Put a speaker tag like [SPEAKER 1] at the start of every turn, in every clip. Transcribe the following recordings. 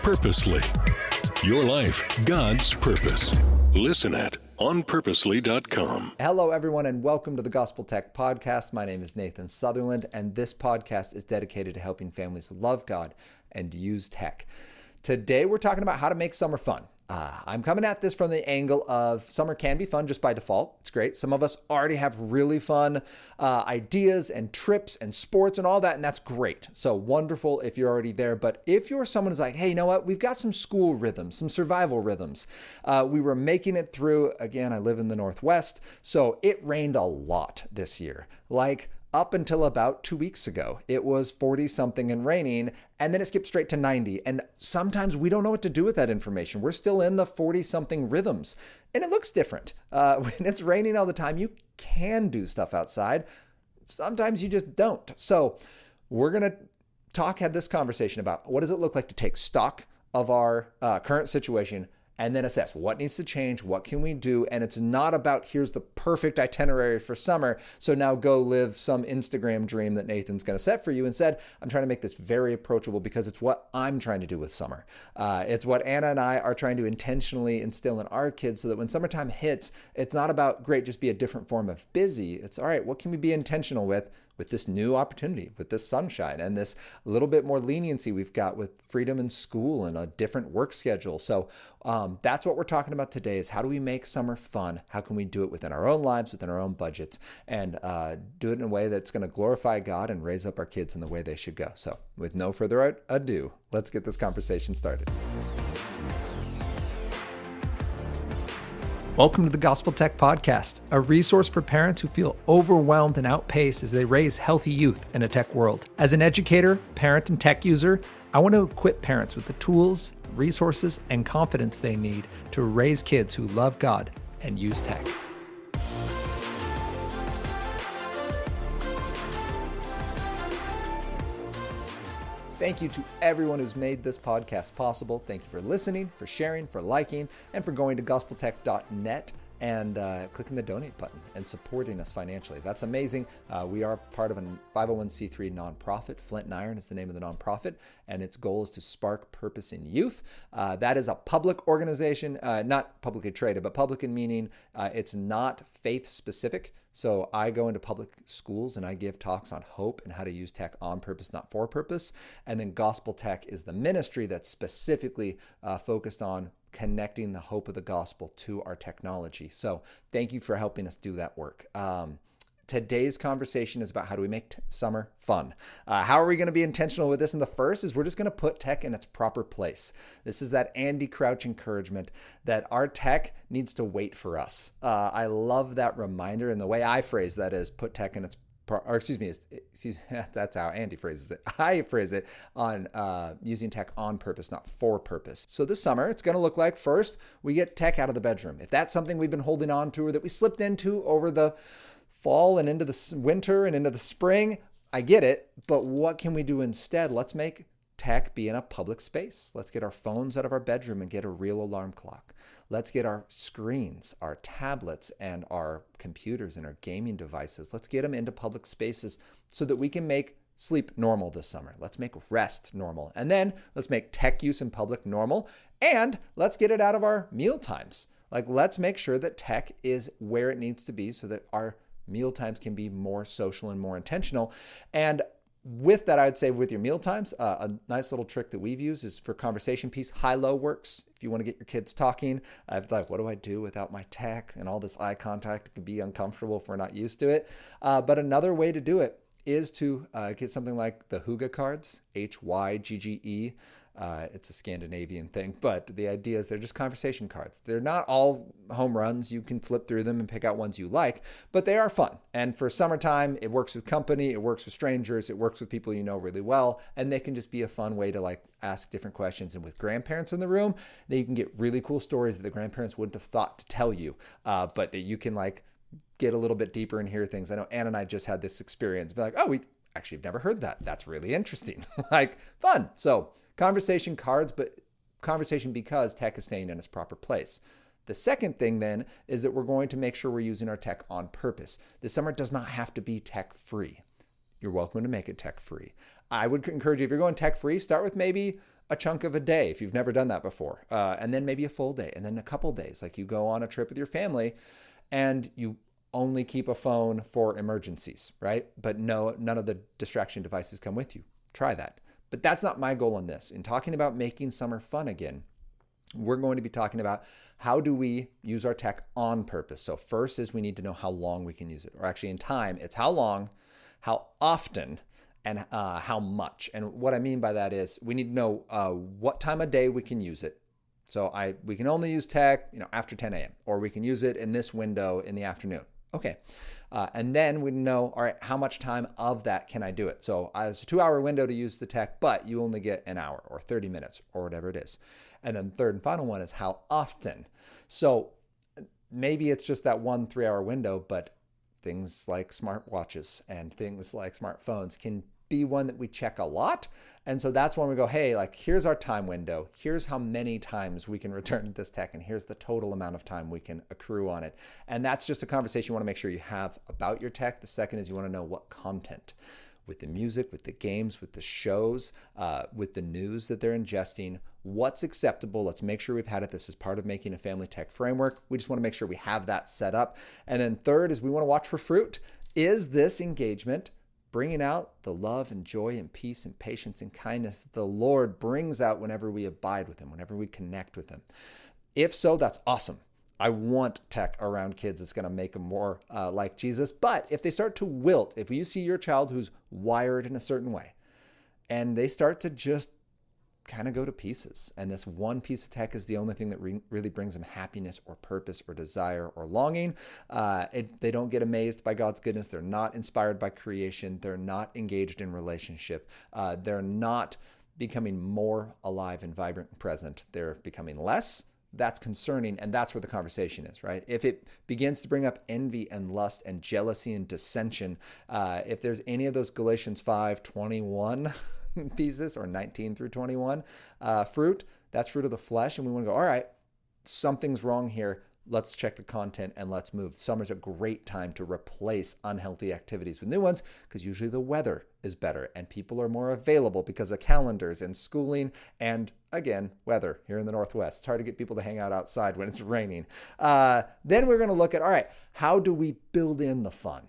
[SPEAKER 1] Purposely. Your life, God's purpose. Listen at onpurposely.com.
[SPEAKER 2] Hello, everyone, and welcome to the Gospel Tech Podcast. My name is Nathan Sutherland, and this podcast is dedicated to helping families love God and use tech. Today, we're talking about how to make summer fun. I'm coming at this from the angle of summer can be fun just by default. It's great. Some of us already have really fun ideas and trips and sports and all that, and that's great. So wonderful if you're already there. But if you're someone who's like, hey, you know what? We've got some school rhythms, some survival rhythms. We were making it through. Again, I live in the Northwest, so it rained a lot this year. Up until about 2 weeks ago, it was 40 something and raining, and then it skipped straight to 90. And sometimes we don't know what to do with that information. We're still in the 40 something rhythms, and it looks different. When it's raining all the time, you can do stuff outside. Sometimes you just don't. So we're going to have this conversation about what does it look like to take stock of our current situation and then assess what needs to change, what can we do, and it's not about here's the perfect itinerary for summer, so now go live some Instagram dream that Nathan's going to set for you. Instead, I'm trying to make this very approachable because it's what I'm trying to do with summer. It's what Anna and I are trying to intentionally instill in our kids so that when summertime hits, it's not about, great, just be a different form of busy. It's, all right, what can we be intentional with this new opportunity, with this sunshine and this little bit more leniency we've got with freedom in school and a different work schedule. So that's what we're talking about today is how do we make summer fun? How can we do it within our own lives, within our own budgets, and do it in a way that's going to glorify God and raise up our kids in the way they should go. So with no further ado, let's get this conversation started. Welcome to the Gospel Tech Podcast, a resource for parents who feel overwhelmed and outpaced as they raise healthy youth in a tech world. As an educator, parent, and tech user, I want to equip parents with the tools, resources, and confidence they need to raise kids who love God and use tech. Thank you to everyone who's made this podcast possible. Thank you for listening, for sharing, for liking, and for going to gospeltech.net and clicking the donate button and supporting us financially. That's amazing. We are part of a 501c3 nonprofit. Flint and Iron is the name of the nonprofit, and its goal is to spark purpose in youth. That is a public organization, not publicly traded, but public in meaning it's not faith specific. So I go into public schools and I give talks on hope and how to use tech on purpose, not for purpose. And then Gospel Tech is the ministry that's specifically focused on connecting the hope of the gospel to our technology. So thank you for helping us do that work. Today's conversation is about how do we make summer fun. How are we going to be intentional with this? And the first is we're just going to put tech in its proper place. This is that Andy Crouch encouragement that our tech needs to wait for us. I love that reminder. And the way I phrase that is put tech in its that's how Andy phrases it. I phrase it on using tech on purpose, not for purpose. So this summer, it's going to look like first, we get tech out of the bedroom. If that's something we've been holding on to or that we slipped into over the fall and into the winter and into the spring, I get it. But what can we do instead? Let's make tech be in a public space. Let's get our phones out of our bedroom and get a real alarm clock. Let's get our screens, our tablets, and our computers and our gaming devices. Let's get them into public spaces so that we can make sleep normal this summer. Let's make rest normal. And then let's make tech use in public normal. And let's get it out of our meal times. Let's make sure that tech is where it needs to be so that our meal times can be more social and more intentional. And with that, I would say with your meal times, a nice little trick that we've used is for conversation piece. High-low works. If you want to get your kids talking, I've what do I do without my tech and all this eye contact? It can be uncomfortable if we're not used to it. But another way to do it is to get something like the Hygge cards, Hygge. It's a Scandinavian thing, but the idea is they're just conversation cards. They're not all home runs. You can flip through them and pick out ones you like, but they are fun. And for summertime, it works with company, it works with strangers, it works with people you know really well, and they can just be a fun way to ask different questions. And with grandparents in the room, then you can get really cool stories that the grandparents wouldn't have thought to tell you, but that you can get a little bit deeper and hear things. I know Anna and I just had this experience, be oh, we actually have never heard that. That's really interesting. Fun. So conversation cards, but conversation because tech is staying in its proper place. The second thing then is that we're going to make sure we're using our tech on purpose. This summer does not have to be tech free. You're welcome to make it tech free. I would encourage you, if you're going tech free, start with maybe a chunk of a day if you've never done that before, and then maybe a full day, and then a couple days. Like you go on a trip with your family and you only keep a phone for emergencies, right? But no, none of the distraction devices come with you. Try that. But that's not my goal in this. In talking about making summer fun again, we're going to be talking about how do we use our tech on purpose. So first is we need to know how long we can use it, or actually in time, it's how long, how often, and how much. And what I mean by that is we need to know what time of day we can use it. So we can only use tech, after 10 a.m. or we can use it in this window in the afternoon. Okay. And then we know, all right, how much time of that can I do it? So it's a 2-hour window to use the tech, but you only get an hour or 30 minutes or whatever it is. And then third and final one is how often. So maybe it's just that 1 3-hour window, but things like smartwatches and things like smartphones can be one that we check a lot. And so that's when we go, hey, like here's our time window. Here's how many times we can return to this tech. And here's the total amount of time we can accrue on it. And that's just a conversation you want to make sure you have about your tech. The second is you want to know what content, with the music, with the games, with the shows, with the news that they're ingesting, what's acceptable. Let's make sure we've had it. This is part of making a family tech framework. We just want to make sure we have that set up. And then third is we want to watch for fruit. Is this engagement bringing out the love and joy and peace and patience and kindness that the Lord brings out whenever we abide with him, whenever we connect with him? If so, that's awesome. I want tech around kids that's going to make them more like Jesus. But if they start to wilt, if you see your child who's wired in a certain way and they start to just kind of go to pieces, and this one piece of tech is the only thing that really brings them happiness or purpose or desire or longing, they don't get amazed by God's goodness. They're not inspired by creation. They're not engaged in relationship. They're not becoming more alive and vibrant and present. They're becoming less. That's concerning, and that's where the conversation is, right? If it begins to bring up envy and lust and jealousy and dissension, if there's any of those Galatians 5:21 pieces or 19 through 21 fruit, that's fruit of the flesh, and we want to go, all right, something's wrong here. Let's check the content and let's move. Summer's a great time to replace unhealthy activities with new ones because usually the weather is better and people are more available because of calendars and schooling and, again, weather here in the Northwest. It's hard to get people to hang out outside when it's raining. Then we're going to look at, all right, how do we build in the fun?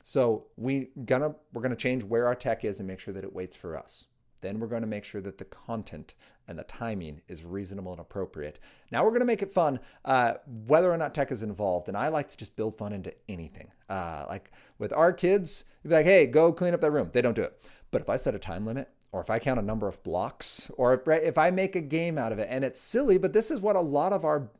[SPEAKER 2] So we're gonna change where our tech is and make sure that it waits for us. Then we're going to make sure that the content and the timing is reasonable and appropriate. Now we're going to make it fun, whether or not tech is involved. And I like to just build fun into anything. Like with our kids, you'd be like, hey, go clean up that room. They don't do it. But if I set a time limit, or if I count a number of blocks, or if I make a game out of it, and it's silly, but this is what a lot of our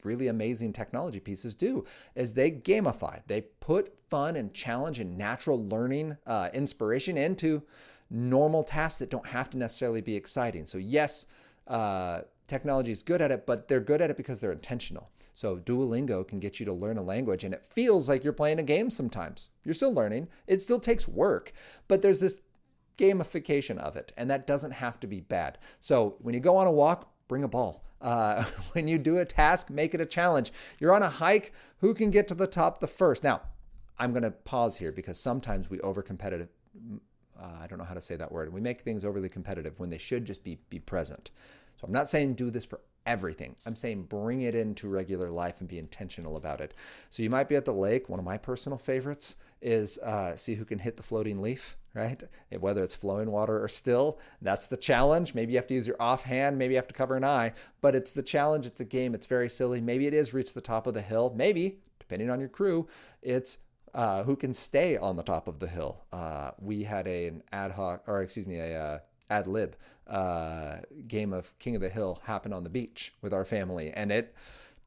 [SPEAKER 2] really amazing technology pieces do, is they gamify. They put fun and challenge and natural learning, inspiration into normal tasks that don't have to necessarily be exciting. So yes, technology is good at it, but they're good at it because they're intentional. So Duolingo can get you to learn a language and it feels like you're playing a game sometimes. You're still learning. It still takes work, but there's this gamification of it, and that doesn't have to be bad. So when you go on a walk, bring a ball. When you do a task, make it a challenge. You're on a hike, who can get to the top the first? Now, I'm going to pause here because sometimes we over-competitive. I don't know how to say that word. We make things overly competitive when they should just be present. So I'm not saying do this for everything. I'm saying bring it into regular life and be intentional about it. So you might be at the lake. One of my personal favorites is see who can hit the floating leaf, right? Whether it's flowing water or still, that's the challenge. Maybe you have to use your offhand. Maybe you have to cover an eye, but it's the challenge. It's a game. It's very silly. Maybe it is reach the top of the hill. Maybe, depending on your crew, it's who can stay on the top of the hill. We had an ad lib game of King of the Hill happen on the beach with our family, and it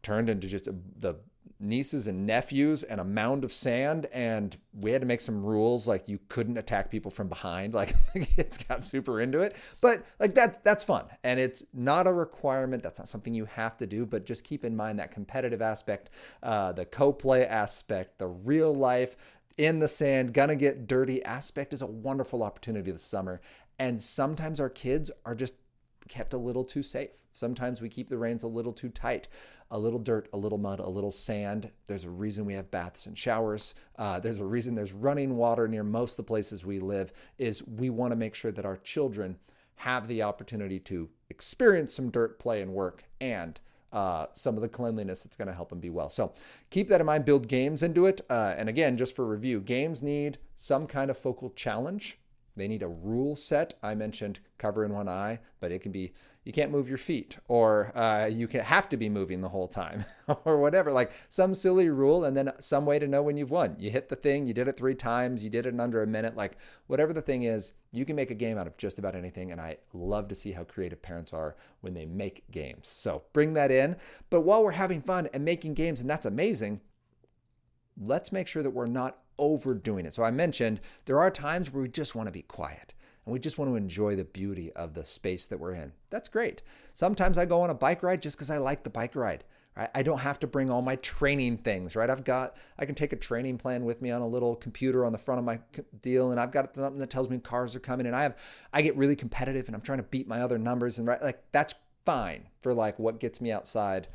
[SPEAKER 2] turned into just the nieces and nephews and a mound of sand, and we had to make some rules, like you couldn't attack people from behind. Like the kids got super into it, but like that's fun, and it's not a requirement. That's not something you have to do, but just keep in mind that competitive aspect, the co-play aspect, the real life in the sand, gonna get dirty aspect is a wonderful opportunity this summer. And sometimes our kids are just kept a little too safe. Sometimes we keep the reins a little too tight. A little dirt, a little mud, a little sand. There's a reason we have baths and showers. There's a reason there's running water near most of the places we live, is we want to make sure that our children have the opportunity to experience some dirt, play, and work, and some of the cleanliness that's going to help them be well. So keep that in mind, build games into it. And again, just for review, games need some kind of focal challenge. They need a rule set. I mentioned covering one eye, but it can be, you can't move your feet, or you have to be moving the whole time, or whatever, like some silly rule, and then some way to know when you've won. You hit the thing, you did it 3 times, you did it in under a minute, like whatever the thing is, you can make a game out of just about anything. And I love to see how creative parents are when they make games. So bring that in. But while we're having fun and making games, and that's amazing, let's make sure that we're not overdoing it. So I mentioned there are times where we just want to be quiet and we just want to enjoy the beauty of the space that we're in. That's great. Sometimes I go on a bike ride just because I like the bike ride. Right? I don't have to bring all my training things, right? I can take a training plan with me on a little computer on the front of my deal, and I've got something that tells me cars are coming, and I get really competitive and I'm trying to beat my other numbers, and right, like that's fine for like what gets me outside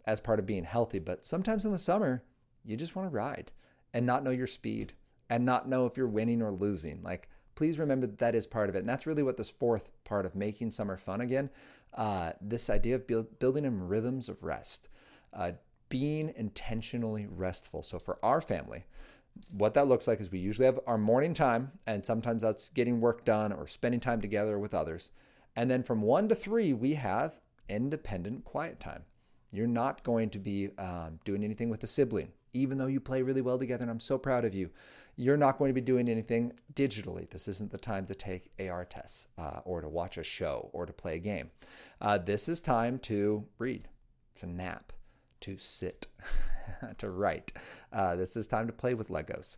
[SPEAKER 2] as part of being healthy. But sometimes in the summer, you just want to ride and not know your speed and not know if you're winning or losing. Like, please remember that is part of it. And that's really what this 4th part of making summer fun again, this idea of building in rhythms of rest, being intentionally restful. So for our family, what that looks like is we usually have our morning time, and sometimes that's getting work done or spending time together with others. And then from 1 to 3, we have independent quiet time. You're not going to be doing anything with a sibling, even though you play really well together, and I'm so proud of you. You're not going to be doing anything digitally. This isn't the time to take AR tests or to watch a show or to play a game. This is time to read, to nap, to sit, to write. This is time to play with Legos.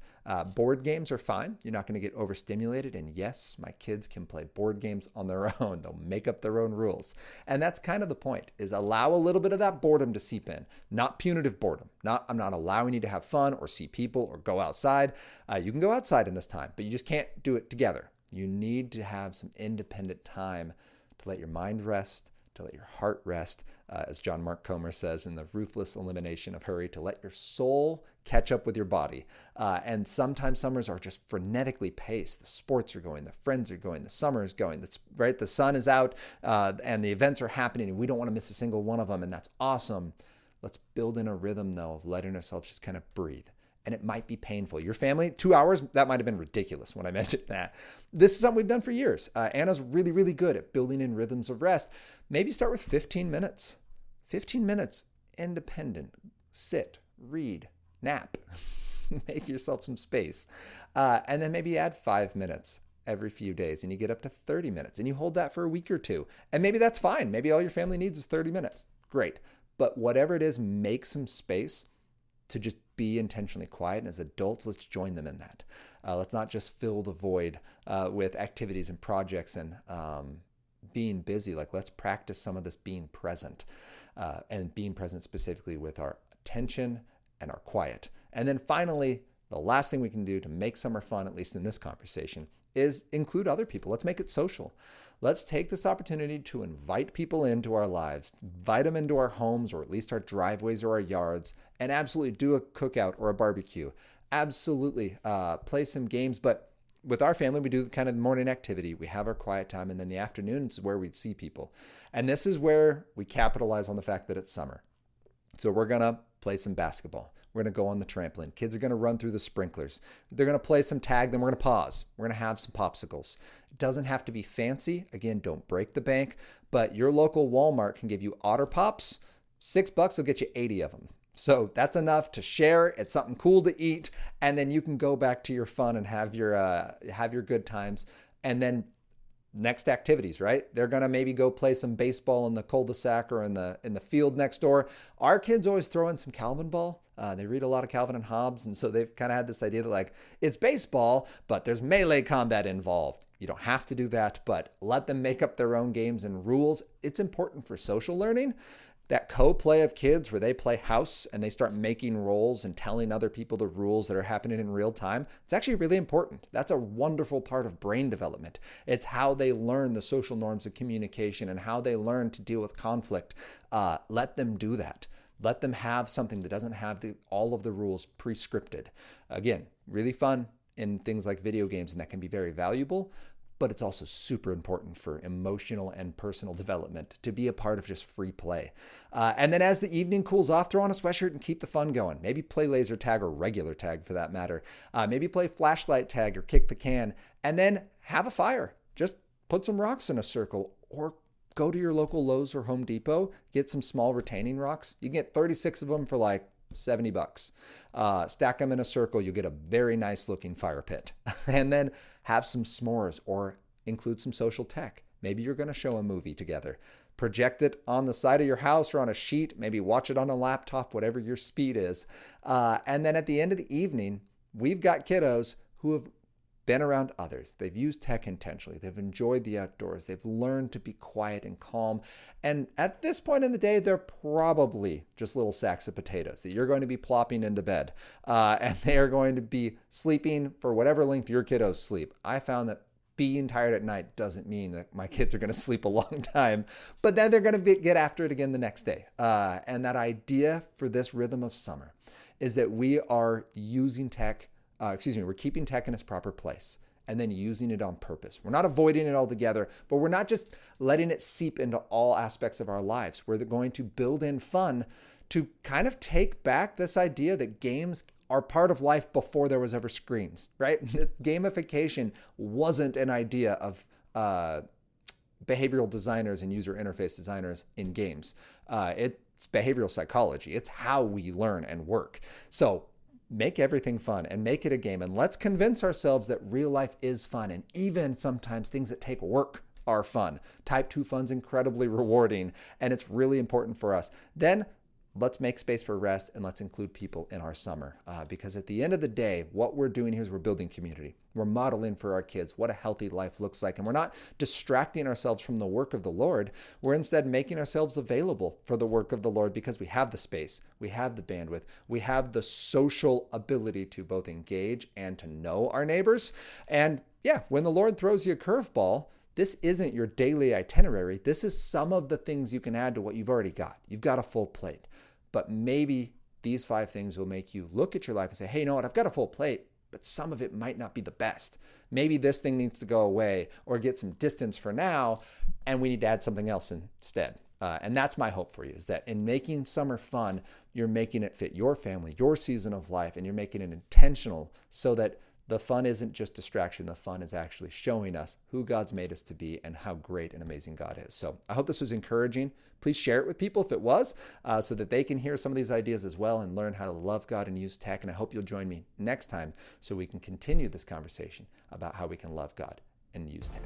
[SPEAKER 2] Board games are fine. You're not going to get overstimulated. And yes, my kids can play board games on their own. They'll make up their own rules. And that's kind of the point, is allow a little bit of that boredom to seep in. Not punitive boredom. I'm not allowing you to have fun or see people or go outside. You can go outside in this time, but you just can't do it together. You need to have some independent time to let your mind rest, to let your heart rest, as John Mark Comer says in The Ruthless Elimination of Hurry, to let your soul catch up with your body. And sometimes summers are just frenetically paced. The sports are going, the friends are going, the summer is going, right? The sun is out, and the events are happening, and we don't want to miss a single one of them, and that's awesome. Let's build in a rhythm, though, of letting ourselves just kind of breathe. And it might be painful. Your family, 2 hours, that might have been ridiculous when I mentioned that. This is something we've done for years. Anna's really, really good at building in rhythms of rest. Maybe start with 15 minutes. 15 minutes, independent. Sit, read, nap. Make yourself some space. And then maybe add 5 minutes every few days, and you get up to 30 minutes. And you hold that for a week or 2. And maybe that's fine. Maybe all your family needs is 30 minutes. Great. But whatever it is, make some space to just be intentionally quiet. And as adults, let's join them in that. Let's not just fill the void with activities and projects and being busy. Like, let's practice some of this being present, and being present specifically with our attention and our quiet. And then finally, the last thing we can do to make summer fun, at least in this conversation, is include other people. Let's make it social. Let's take this opportunity to invite people into our lives, invite them into our homes, or at least our driveways or our yards, and absolutely do a cookout or a barbecue. Absolutely play some games. But with our family, we do kind of morning activity. We have our quiet time, and then the afternoons is where we'd see people. And this is where we capitalize on the fact that it's summer. So we're going to play some basketball. We're going to go on the trampoline. Kids are going to run through the sprinklers. They're going to play some tag. Then we're going to pause. We're going to have some popsicles. It doesn't have to be fancy. Again, don't break the bank. But your local Walmart can give you Otter Pops. $6 will get you 80 of them. So that's enough to share. It's something cool to eat. And then you can go back to your fun and have your good times. And then next activities, right? They're going to maybe go play some baseball in the cul-de-sac or in the field next door. Our kids always throw in some Calvin ball. They read a lot of Calvin and Hobbes. And so they've kind of had this idea that, like, it's baseball, but there's melee combat involved. You don't have to do that, but let them make up their own games and rules. It's important for social learning. that co-play of kids where they play house and they start making roles and telling other people the rules that are happening in real time, it's actually really important. That's a wonderful part of brain development. It's how they learn the social norms of communication and how they learn to deal with conflict. Let them do that. Let them have something that doesn't have all of the rules pre-scripted. Again, really fun in things like video games, and that can be very valuable. But it's also super important for emotional and personal development to be a part of just free play. And then as the evening cools off, throw on a sweatshirt and keep the fun going. Maybe play laser tag or regular tag for that matter. Maybe play flashlight tag or kick the can, and then have a fire. Just put some rocks in a circle, or go to your local Lowe's or Home Depot, get some small retaining rocks. You can get 36 of them for like $70. Stack them in a circle, you'll get a very nice looking fire pit. And then have some s'mores or include some social tech. Maybe you're going to show a movie together. Project it on the side of your house or on a sheet, maybe watch it on a laptop, whatever your speed is. And then at the end of the evening, we've got kiddos who have been around others. They've used tech intentionally. They've enjoyed the outdoors. They've learned to be quiet and calm. And at this point in the day, they're probably just little sacks of potatoes that you're going to be plopping into bed. And they are going to be sleeping for whatever length your kiddos sleep. I found that being tired at night doesn't mean that my kids are going to sleep a long time, but then they're going to get after it again the next day. And that idea for this rhythm of summer is that we are using tech we're keeping tech in its proper place and then using it on purpose. We're not avoiding it altogether, but we're not just letting it seep into all aspects of our lives. We're going to build in fun to kind of take back this idea that games are part of life before there was ever screens, right? Gamification wasn't an idea of behavioral designers and user interface designers in games. It's behavioral psychology. It's how we learn and work. So make everything fun and make it a game. And let's convince ourselves that real life is fun. And even sometimes things that take work are fun. Type 2 fun's incredibly rewarding, and it's really important for us. Then let's make space for rest and let's include people in our summer. Because at the end of the day, what we're doing here is we're building community. We're modeling for our kids what a healthy life looks like. And we're not distracting ourselves from the work of the Lord. We're instead making ourselves available for the work of the Lord because we have the space, we have the bandwidth, we have the social ability to both engage and to know our neighbors. And yeah, when the Lord throws you a curveball, this isn't your daily itinerary. This is some of the things you can add to what you've already got. You've got a full plate. But maybe these 5 things will make you look at your life and say, hey, you know what? I've got a full plate, but some of it might not be the best. Maybe this thing needs to go away or get some distance for now, and we need to add something else instead. And that's my hope for you, is that in making summer fun, you're making it fit your family, your season of life, and you're making it intentional so that the fun isn't just distraction. The fun is actually showing us who God's made us to be and how great and amazing God is. So I hope this was encouraging. Please share it with people if it was, so that they can hear some of these ideas as well and learn how to love God and use tech. And I hope you'll join me next time so we can continue this conversation about how we can love God and use tech.